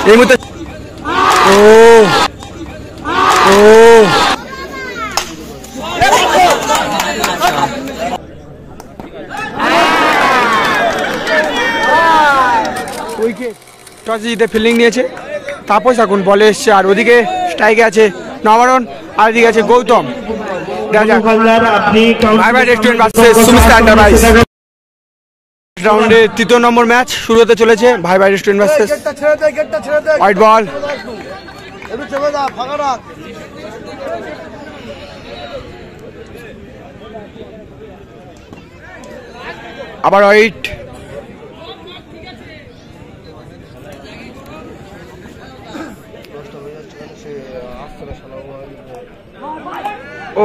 এই মুহূর্তে টস জিতে ফিল্ডিং নিয়েছে তাপস এখন বলে এসছে আর ওদিকে স্ট্রাইকে আছে নবরণ আর এদিকে আছে Gautam restaurant versus Sumita enterprise রাউন্ডে তৃতীয় নম্বর ম্যাচ শুরু হতে চলেছে ভাই ভাই রেস্টুরেন্ট ভার্সেস হোয়াইট বল আবার হোয়াইট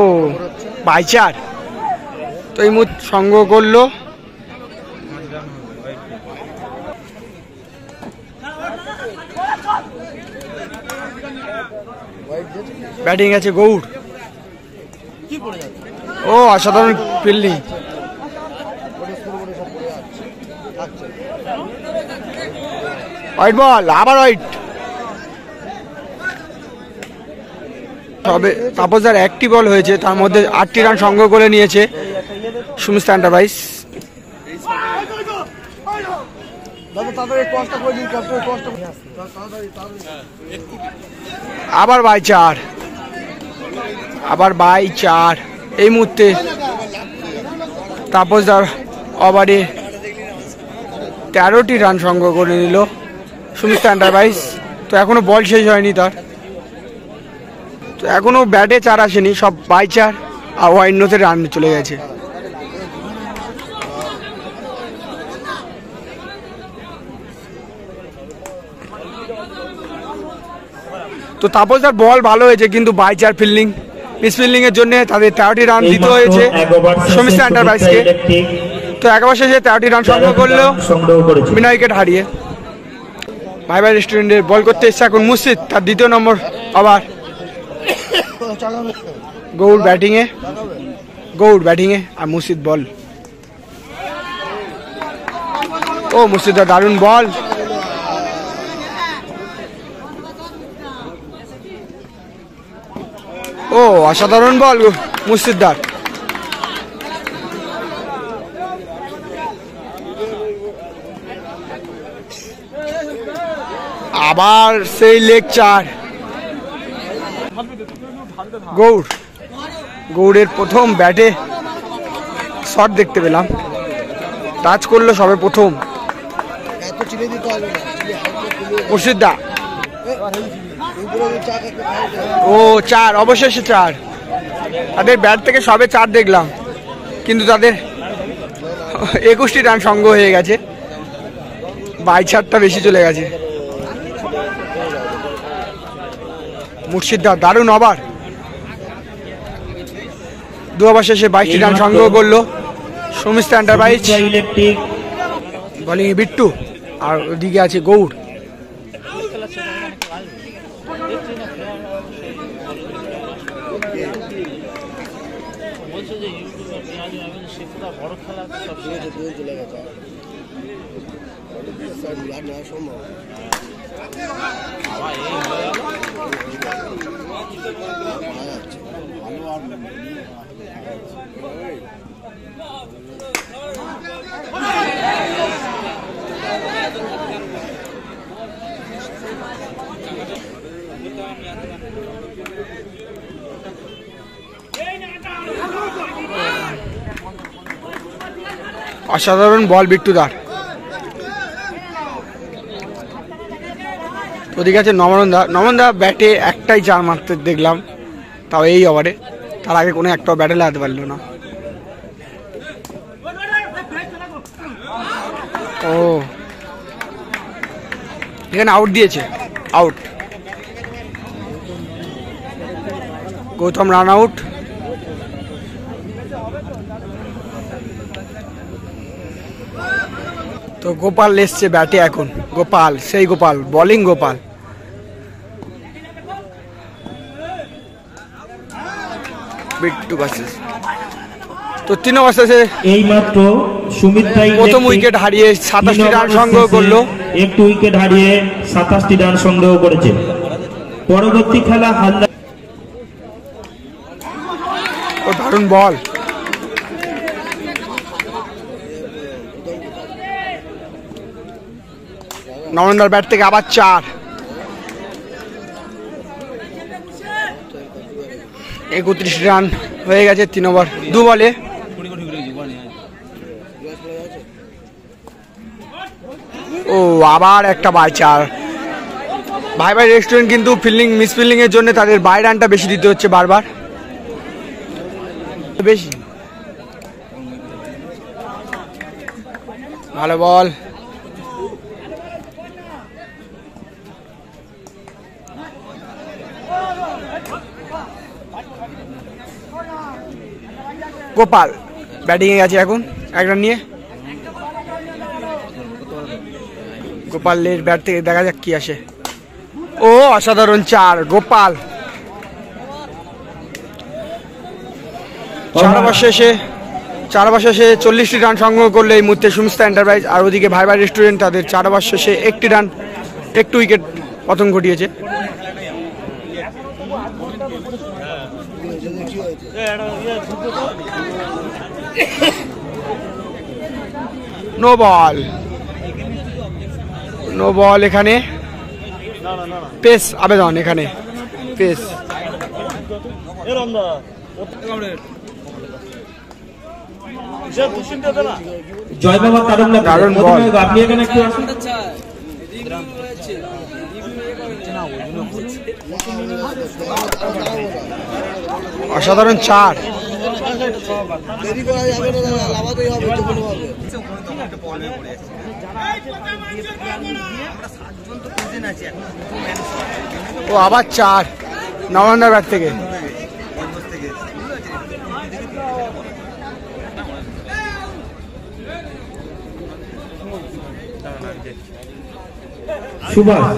ও বাইচার তো এই মুহূর্তে সঙ্গ করলো ব্যাটিং আছে গৌড় ও অসাধারণ ফিল্ডিং হোয়াইট বল আবার হোয়াইট তবে তাপসদার একটি বল হয়েছে তার মধ্যে 8টি রান সংগ্রহ করে নিয়েছে সুমিতা এন্টারপ্রাইজ আবার বাই চার এই মুহূর্তে তাপসদার ওভারে 13টি রান সংগ্রহ করে নিল সুমিতা এন্টারপ্রাইজ তো এখনো বল শেষ হয়নি তার তো এখনো ব্যাটে চার আসেনি সব বাই চার আর ওয়াইডতে রান চলে গেছে তো তাপসদার বল ভালো হয়েছে কিন্তু বাই চার ফিল্ডিং মিস ফিল্ডিং এর জন্য তাদের 13টি রান দিতে হয়েছে সুমিতা এন্টারপ্রাইজকে তো একবার শেষে 13টি রান সংগ্রহ করলেও বিনা উইকেট হারিয়ে ভাই ভাই রেস্টুরেন্টে বল করতে এসছে এখন মুর্শিদ তার দ্বিতীয় নম্বর ওভার গৌড় ব্যাটিংয়ে আর মুর্শিদ বল ও মুর্শিদার দারুণ বল ও অসাধারণ বল মুর্শিদার আবার সেই লেগ চার গৌড়ের প্রথম ব্যাটে শট দেখতে পেলাম টাচ করলো সবে প্রথম মুর্শিদা ও চার অবশেষে চার তাদের ব্যাট থেকে সবে চার দেখলাম কিন্তু তাদের 21টি রান সংগ্রহ হয়ে গেছে বাই চারটা বেশি চলে গেছে মুর্শিদা দারুণ ওভার দু ওভার শেষে 22টি রান সংগ্রহ করলো সুমিতা এন্টারপ্রাইজ বোলিং বিট্টু আর ওদিকে আছে গৌড় অসাধারণ বল বিট্টুদার ওদিকে আছে নমনদা ব্যাটে একটাই চার মারতে দেখলাম তাও এই ওভারে তার আগে কোনো একটাও ব্যাটে লাগাতে পারলো না ও এখানে আউট দিয়েছে আউট গৌতম রান আউট তো গোপাল এসছে ব্যাটে এখন গোপাল সেই গোপাল বোলিং গোপাল বিট্টু ভার্সেস। তো 3 ওভার শেষে এইমাত্র সুমিত রায় প্রথম উইকেট হারিয়ে 27টি রান সংগ্রহ করলো। একটি উইকেট হারিয়ে 27টি রান সংগ্রহ করেছে। পরবর্তী খেলা হালদার। ও দারুণ বল, নরেন্দ্র ব্যাট থেকে আবার 4। 31 রান হয়ে গেছে 3 ওভার 2 বলে। ও আবার একটা বাই 4। ভাই ভাই রেস্টুরেন্ট কিন্তু ফিল্ডিং মিস ফিল্ডিং এর জন্য তাদের বাই রানটা বেশি দিতে হচ্ছে বারবার বেশি। ভালো বল, গোপাল ব্যাটিং এ গেছে এখন 1 রান নিয়ে। গোপালের ব্যাট থেকে দেখা যাক কি আসে। ও অসাধারণ 4 গোপাল। 4 ওভার শেষে 40টি রান সংগ্রহ করলে এই মুহূর্তে সুমিস্তা এন্টারপ্রাইজ। আর ওদিকে ভাই ভাই রেস্টুরেন্ট তাদের 4 ওভার শেষে 1টি রান 1 উইকেট পতন ঘটিয়েছে। নো বল এখানে পেস আবেদন, এখানে পেস। জয় বাবা দারুণ বল, আপনি এখানে একটু আসুন। অসাধারণ 4। ও আবার 4 নরেন্দ্র ব্যাট থেকে। সুভাষ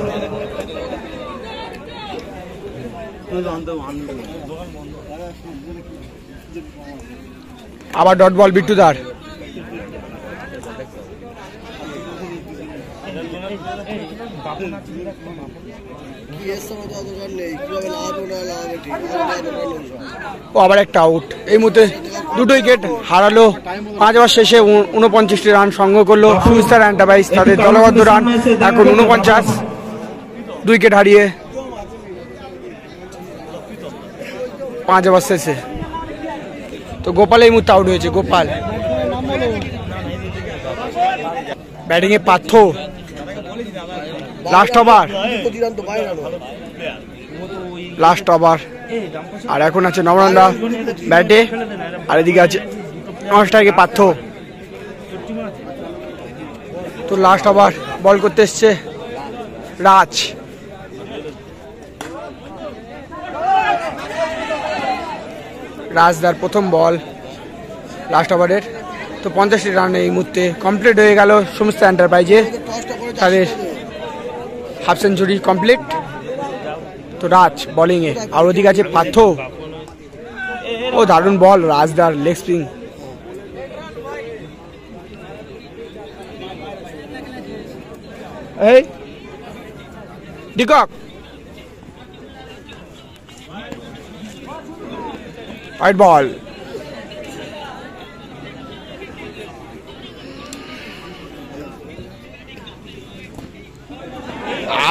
আবার ডট বল বিট্টুদার। ও আবার একটা আউট। এই মুহূর্তে 2 উইকেট হারালো। 5 ওভার শেষে 49টি রান সংগ্রহ করলো সুমিস্তা এন্টারপ্রাইজ। তাদের দলবদ্ধ রান এখন 49। 2 উইকেট হারিয়ে 5 ওভার শেষে। তো গোপাল এই মুহূর্তে আউট হয়েছে। গোপাল ব্যাটিং এ পার্থ। লাস্ট ওভার আর এখন আছে নবনন্দা ব্যাটে, আর এদিকে আছে নস্টাইকে পার্থ। তো লাস্ট ওভার বল করতে এসছে রাজদার প্রথম বল লাস্ট ওভারের। তো 50টি রান এই মুহূর্তে কমপ্লিট হয়ে গেল সুমিস্তা এন্টারপ্রাইজে। তাদের হাফ সেঞ্চুরি কমপ্লিট। তো রাজ বোলিং এ, আর ওদিকে আছে পার্থ। ও দারুণ বল রাজদার লেগ স্পিন। এই ডিকক হোয়াইট বল।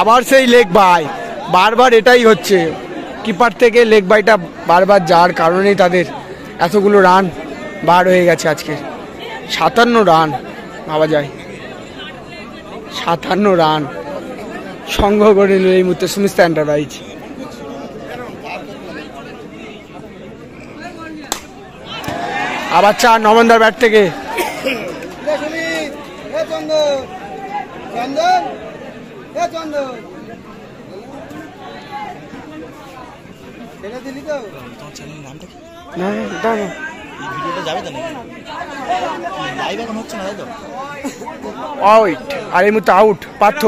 আবার সেই লেগ বাই, বারবার এটাই হচ্ছে। কিপার থেকে লেগ বাইটা বারবার যার কারণেই তাদের এতগুলো রান বার হয়ে গেছে আজকে। 57 রান ভাবা যায়, 57 রান সংগ্রহ করে নিল এই মুহূর্তে সুমিস্তা এন্টারপ্রাইজ। আবার 4 নবনদার ব্যাট থেকে। আর এই মুহূর্তে আউট পার্থ।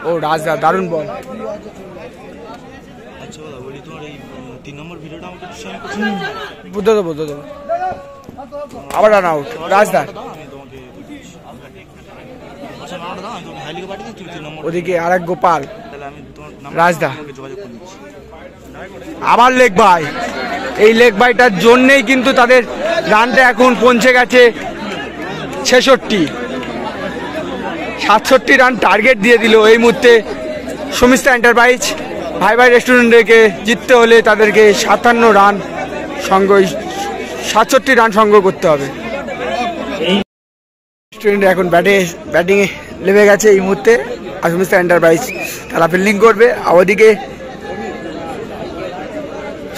ও রাজদা দারুণ বল। আচ্ছা দাদা বলি তোমার এই 3 নম্বর ভিডিওটা আমাকে একটু শেয়ার করতে বুঝতে দেবো আবার রান আউট রাজদা। আমি তোমাকে আচ্ছা নাম্বারটা দাও, আমি তোমাকে হাইলিকে পাঠিয়ে দিই, তুমি 3 নম্বর ওদিকে আরেক গোপাল তাহলে আমি তোমার রাজদা নাম্বারকে যোগাযোগ করে দিচ্ছি। আবার লেগ বাই। এই লেগ বাইটার জন্যেই কিন্তু তাদের রানটা এখন পৌঁছে গেছে 67 রান টার্গেট দিয়ে দিল এই মুহূর্তে শমিস্তা এন্টারপ্রাইজ। ভাই রেস্টুরেন্টকে জিততে হলে তাদেরকে 57 রান 67 রান সংগ্রহ করতে হবে। রেস্টুরেন্ট এখন ব্যাটিংয়ে নেমে গেছে এই মুহূর্তে। আর শমিস্তা এন্টারপ্রাইজ তারা ফিল্ডিং করবে। আর ওদিকে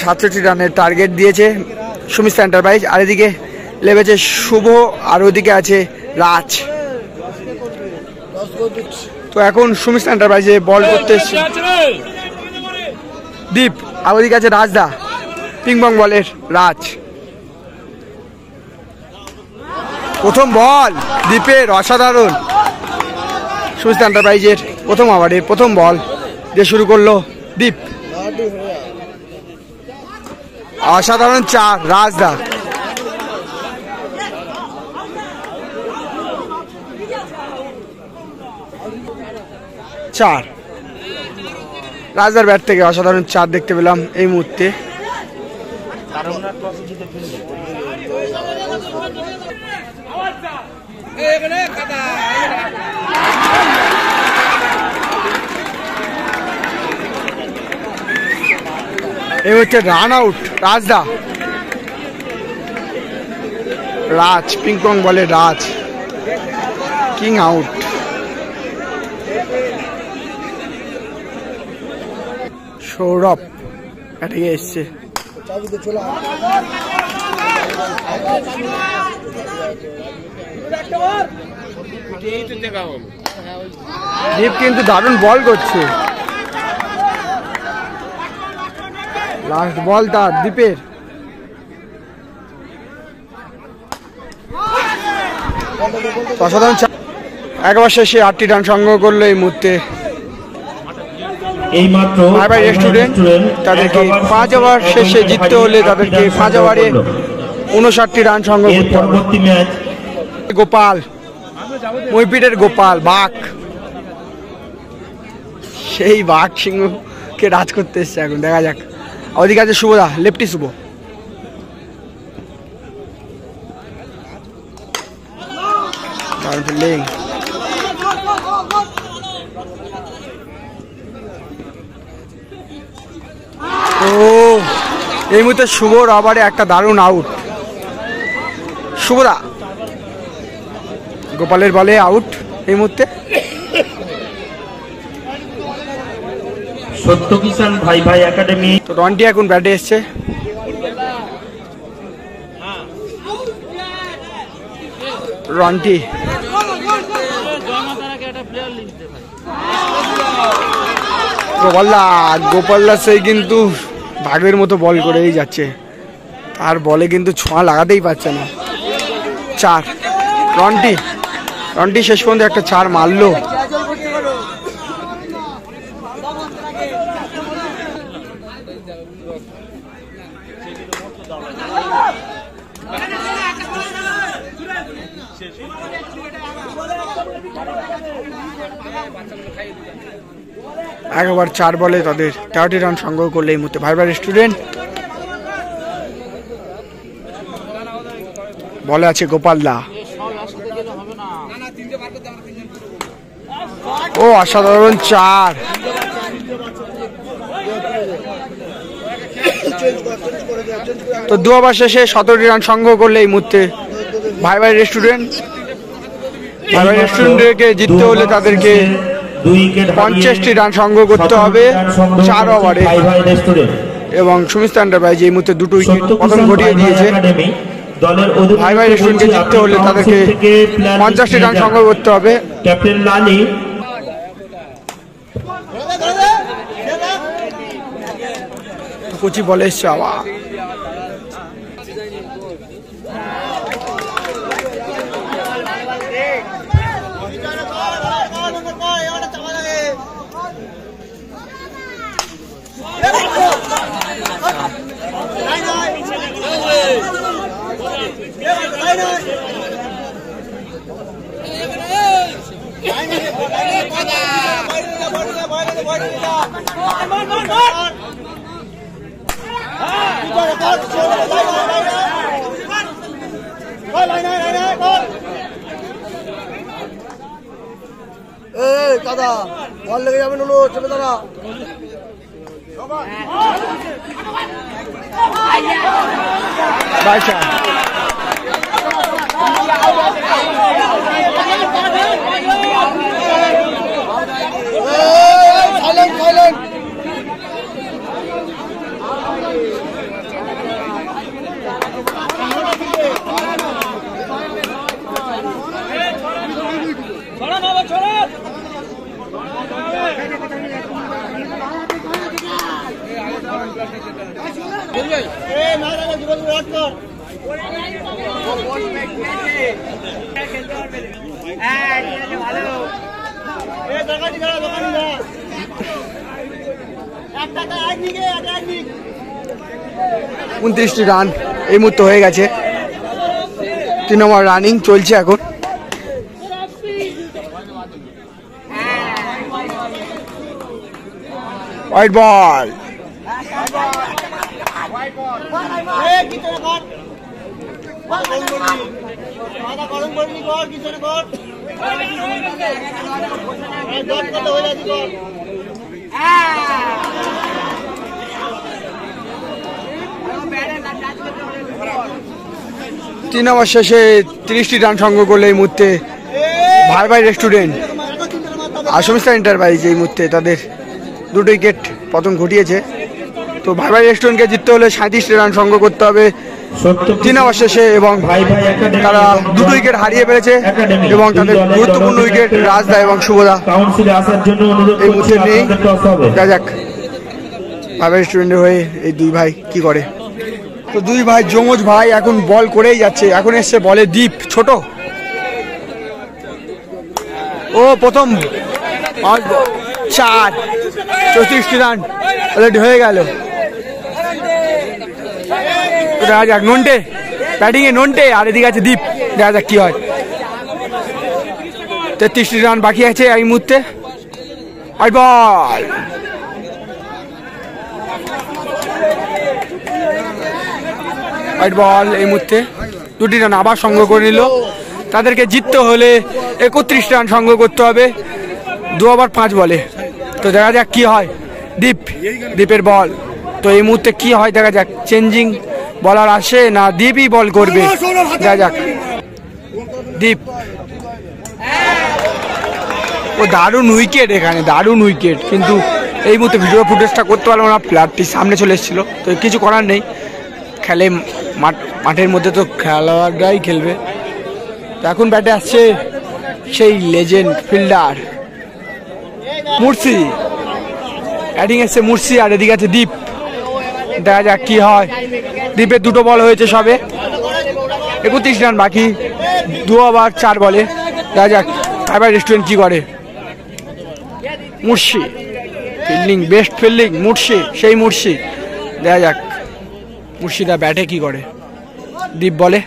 67 রানের টার্গেট দিয়েছে শমিস্তা এন্টারপ্রাইজ। আর এদিকে লেগেছে শুভ, আর ওদিকে আছে রাজ। তো এখন শমিস্তা এন্টারপ্রাইজে বল করতে এসছে দীপ, আর ওদিকে আছে রাজদা। পিংপং বলের রাজ। প্রথম বল দীপের অসাধারণ। শমিস্তা এন্টারপ্রাইজের প্রথম ওভারে প্রথম বল দিয়ে শুরু করলো দীপ। অসাধারণ 4 রাজদা। রাজদার ব্যাট থেকে অসাধারণ 4 দেখতে পেলাম এই মুহূর্তে। এই হচ্ছে রান আউট রাজদা। রাজ পিংপং বলে রাজ, কিং আউট। সৌরভ এদিকে এসছে। দীপ কিন্তু দারুণ বল করছে। লাস্ট বল তার দীপের। অসাধারণ একবার শেষে 8টি রান সংগ্রহ করলো এই মুহূর্তে ভাই রেস্টুরেন্ট। তাদেরকে 5 ওভার শেষে জিততে হলে তাদেরকে 5 ওভারে 59টি রান সংগ্রহ করতে হবে। গোপাল মইপিটের গোপাল বাঘ, সেই বাঘ সিংহকে রাজ করতে এসছে। এখন দেখা যাক। ওদিকে আছে শুভদা, লেফটি শুভ। ফিল্ডিং ও এই মুহূর্তে শুভর ওভারে একটা দারুণ আউট। শুভদা গোপালের বলে আউট এই মুহূর্তে। সত্য কিষান ভাই একাডেমি। তো রন্টি এখন ব্যাটে এসছে। রন্টি গোপাল্লা সেই কিন্তু ভাগের মতো বল করেই যাচ্ছে। তার বলে কিন্তু ছোঁয়া লাগাতেই পারছে না। 4 রন্টি শেষ পর্যন্ত একটা 4 মারলো। একবার 4 বলে তাদের 13টি রান সংগ্রহ করলে এই মুহূর্তে ভাই রেস্টুরেন্ট। বলে আছে গোপালদা। ও অসাধারণ 4। তো 2 ওভার শেষে 17টি রান সংগ্রহ করলে এই মুহূর্তে ভাই রেস্টুরেন্ট। ভাই রেস্টুরেন্টকে জিততে হলে তাদেরকে 50টি রান সংগ্রহ করতে হবে 4 ওভারে। এবং শমিস্তা এন্টারপ্রাইজ এই মুহূর্তে 2টো উইকেট পতন ঘটিয়ে দিয়েছে। ভাই রেস্টুরেন্টকে জিততে হলে তাদেরকে 50টি রান সংগ্রহ করতে হবে। ক্যাপ্টেন লালি কোচি বলে এসছে আবার। দাদা বল লেগে যাবে নুনু চেপে দাঁড়া বাইশা উনত্রিশটি রান এই মুহূর্তে হয়ে গেছে 3 নম্বর রানিং চলছে এখন হোয়াইট বল তিন ওভার শেষে 30টি রান সংগ্রহ করলে এই মুহূর্তে ভাই ভাই রেস্টুরেন্ট আর সমস্যা এন্টারপ্রাইজ এই মুহূর্তে তাদের 2 উইকেট পতন ঘটিয়েছে। তো ভাই ভাই রেস্টুরেন্টকে জিততে হলে 37টি রান সংগ্রহ করতে হবে 3 ওভার শেষে এবং তারা 2 উইকেট হারিয়ে ফেলেছে এবং তাদের গুরুত্বপূর্ণ উইকেট রাজদা এবং শুভদা এই মুহূর্তে নেই। দেখা যাক ভাই ভাই রেস্টুরেন্টের হয়ে এই দুই ভাই কি করে। তো দুই ভাই যমজ ভাই এখন বল করেই যাচ্ছে। এখন এসছে বলে দীপ ছোট ও প্রথম 4 34টি রান অলরেডি হয়ে গেল। দেখা যাক নন্টে ব্যাটিং এ নন্টে আর এদিকে আছে দীপ। দেখা যাক কি হয়। 33টি রান বাকি আছে এই মুহূর্তে। হোয়াইট বল হোয়াইট বল এই মুহূর্তে 2টি রান আবার সংগ্রহ করে নিল। তাদেরকে জিততে হলে 31 রান সংগ্রহ করতে হবে 2 ওভার 5 বলে। তো দেখা যাক কি হয়। দীপের বল। তো এই মুহূর্তে কি হয় দেখা যাক। চেঞ্জিং বলার আসে না দীপই বল করবে। দেখা যাক দীপ ও দারুণ উইকেট এখানে দারুণ উইকেট কিন্তু এই মুহূর্তে ভিডিও ফুটেজটা করতে পারলো না। প্লেয়ারটি সামনে চলে এসেছিল তো কিছু করার নেই। খেলে মাঠের মধ্যে তো খেলোয়াড়রাই খেলবে। তো এখন ব্যাটে আসছে সেই লেজেন্ড ফিল্ডার মুর্শি। ব্যাটিং এসছে মুর্শি আর এদিকে আছে দীপ। দেখা যাক কি হয়। দীপের 2টো বল হয়েছে সবে 31 রান বাকি 2 ওভার 4 বলে। দেখা যাক ভাই রেস্টুরেন্ট কি করে। মুর্শি ফিল্ডিং বেস্ট ফিল্ডিং মুর্শি সেই মুর্শি। দেখা যাক মুর্শিদা ব্যাটে কি করে। দীপ বলে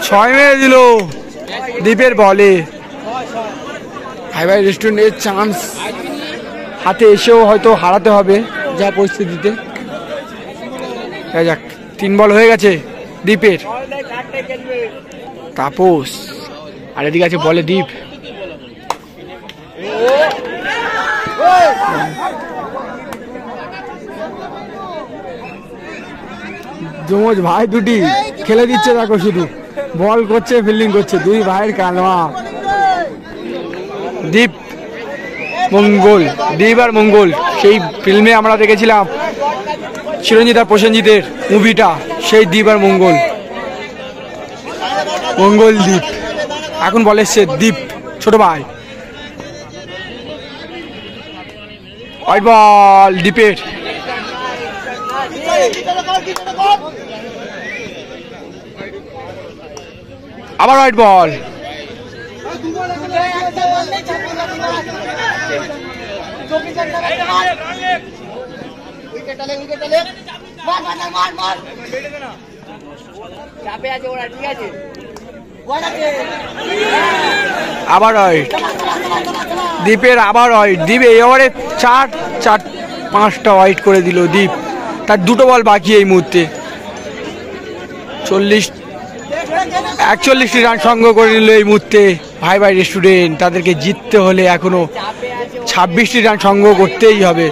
6 মেরে দিল দীপের বলে। ভাই রেস্টুরেন্টের চান্স হাতে এসেও হয়তো হারাতে হবে যা পরিস্থিতিতে। দেখা যাক 3 বল হয়ে গেছে দীপের। তাপস আর এদিকে আছে বলে দীপ। যমজ ভাই দুটি খেলে দিচ্ছে দেখো শুধু বল করছে ফিল্ডিং করছে দুই ভাইয়ের কালমা। দীপ মঙ্গল দীপ আর মঙ্গল সেই ফিল্মে আমরা দেখেছিলাম চিরঞ্জিত আর প্রসেনজিতের মুভিটা সেই দীপ আর মঙ্গল দীপ। এখন বলে এসছে দীপ ছোট ভাই। White ball দীপের। আবার হোয়াইট বল। আবার হোয়াইট দীপের। আবার হোয়াইট দীপ এই ওভারে 4 5টা ওয়াইড করে দিল দীপ। তার 2টো বল বাকি এই মুহূর্তে। 41টি রান সংগ্রহ করে নিল এই মুহূর্তে ভাই ভাই রেস্টুরেন্ট। তাদেরকে জিততে হলে এখনো 26টি রান সংগ্রহ করতেই হবে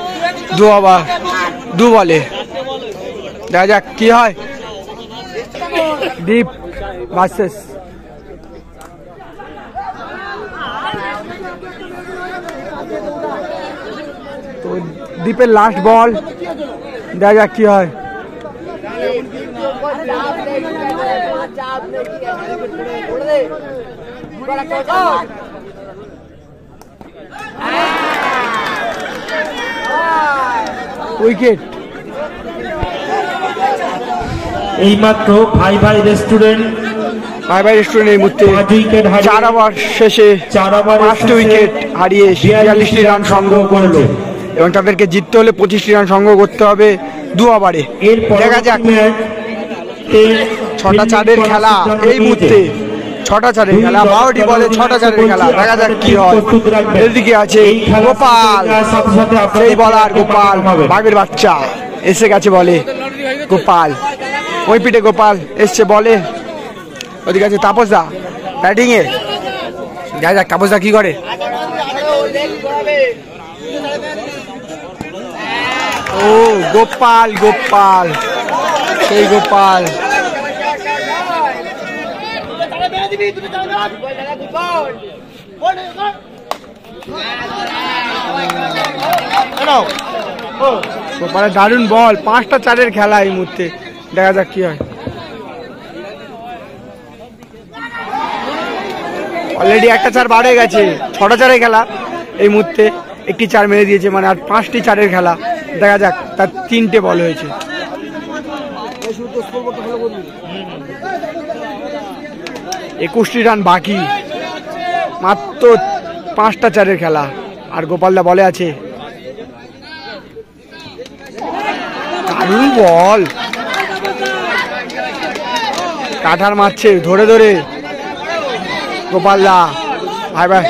2 বলে। দেখা যাক কি হয়। দীপ ভার্সেস তো দীপের লাস্ট বল, দেখা যাক কি হয়। উইকেট। এইমাত্র ভাই ভাই রেস্টুরেন্ট এই মুহূর্তে 4 ওভার শেষে 5টি উইকেট হারিয়ে 42টি রান সংগ্রহ করলো এবং তাদেরকে জিততে হলে 25টি রান সংগ্রহ করতে হবে 2 ওভারে। দেখা যাক। 6টা 4-এর খেলা এই মুহূর্তে, 6টা 4-এর খেলা, 12টি বলে 6টা 4-এর খেলা। দেখা যাক কি হয়। এদিকে আছে গোপাল, সেই বলার গোপাল, বাঘের বাচ্চা এসে গেছে বলে। গোপাল ওই পিঠে গোপাল এসছে বলে। ওদিকে আছে তাপসদা ব্যাটিং এ। দেখা যাক তাপসদা কি করে। ও গোপাল, গোপাল সেই গোপাল। গোপালের দারুণ বল। 5টা 4-এর খেলা এই মুহূর্তে। দেখা যাক কি হয়। অলরেডি একটা 4 বার হয়ে গেছে। 6টা 4-এর খেলা এই মুহূর্তে। একটি 4 মেরে দিয়েছে, মানে আর 5টি 4-এর খেলা। দেখা যাক। তার 3টে বল হয়েছে। 21টি রান বাকি, মাত্র 5টা 4-এর খেলা। আর গোপালদা বলে আছে। দারুণ বল, কাঠার মারছে ধরে ধরে গোপালদা। ভাই ভাই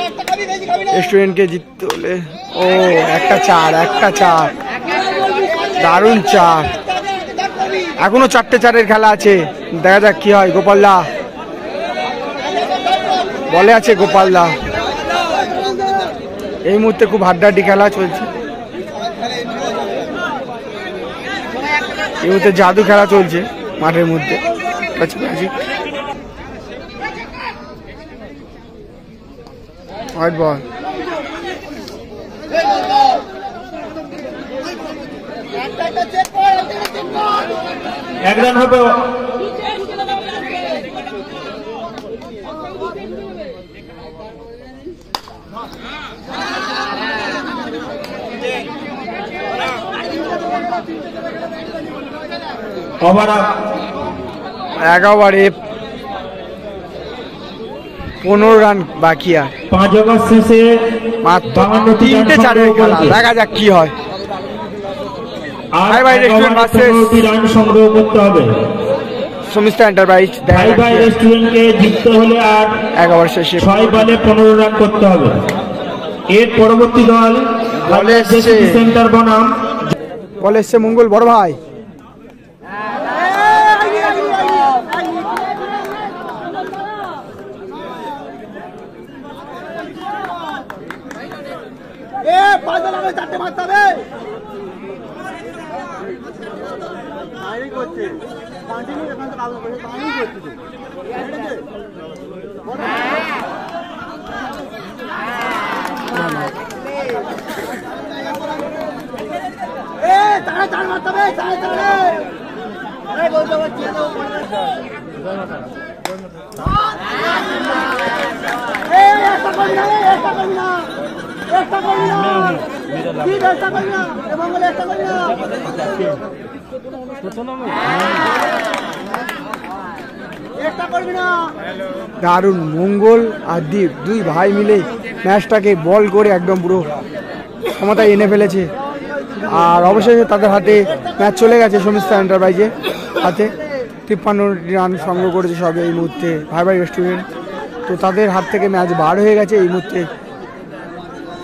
রেস্টুরেন্টকে জিততে হলে ও একটা 4, দারুণ 4। এখনো 4টে 4-এর খেলা আছে। দেখা যাক কি হয়। গোপালদা বলে আছে। গোপালদা এই মুহূর্তে খুব হাড্ডাহাড্ডি খেলা চলছে। এই মুহূর্তে জাদু খেলা চলছে মাঠের মধ্যে। White ball. এক রান হবে। ওভার 11 ওভারে 15 রান বাকি। আর 5 ওভার শেষে মাত্র 3টে 4-এর খেলা। দেখা যাক কি হয়। ভাই ভাই রেস্টুরেন্ট ভার্সেস রান সংগ্রহ করতে হবে সমিস্তা এন্টারপ্রাইজ। ভাই ভাই রেস্টুরেন্টকে জিততে হলে আর 1 ওভার শেষে 6 বলে 15 রান করতে হবে। এর পরবর্তী দল বলে সেন্টার বনাম। বলে এসছে মঙ্গল বড় ভাই। দারুণ মঙ্গল আর দীপ দুই ভাই মিলে ম্যাচটাকে বল করে একদম পুরো ক্ষমতায় এনে ফেলেছে। আর অবশেষে তাদের হাতে ম্যাচ চলে গেছে সমিস্তা এন্টারপ্রাইজের হাতে। 53 রান সংগ্রহ করেছে সবে এই মুহূর্তে ভাই ভাই রেস্টুরেন্ট। তো তাদের হাত থেকে ম্যাচ বার হয়ে গেছে এই মুহূর্তে।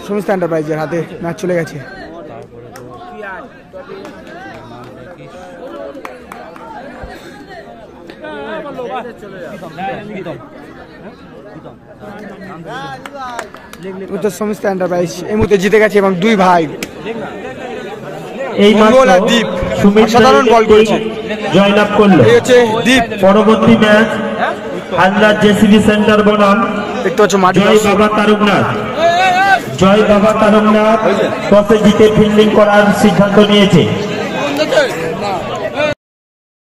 সমিস্তা এন্টারপ্রাইজের হাতে ম্যাচ চলে গেছে। উত্তর সমিস্তা এন্টারপ্রাইজ এই মুহূর্তে জিতে গেছে এবং দুই ভাই এই মঙ্গল আর দীপ অসাধারণ বল করেছে, জয়লাভ করলো। এই হচ্ছে দীপ। পরবর্তী ম্যাচ হালদার জেসিবি সেন্টার বনাম দেখতে পাচ্ছ মাটি জয় বাবা তারকনাথ। জয় বাবা তারকনাথ টসে জিতে ফিল্ডিং করার সিদ্ধান্ত নিয়েছে।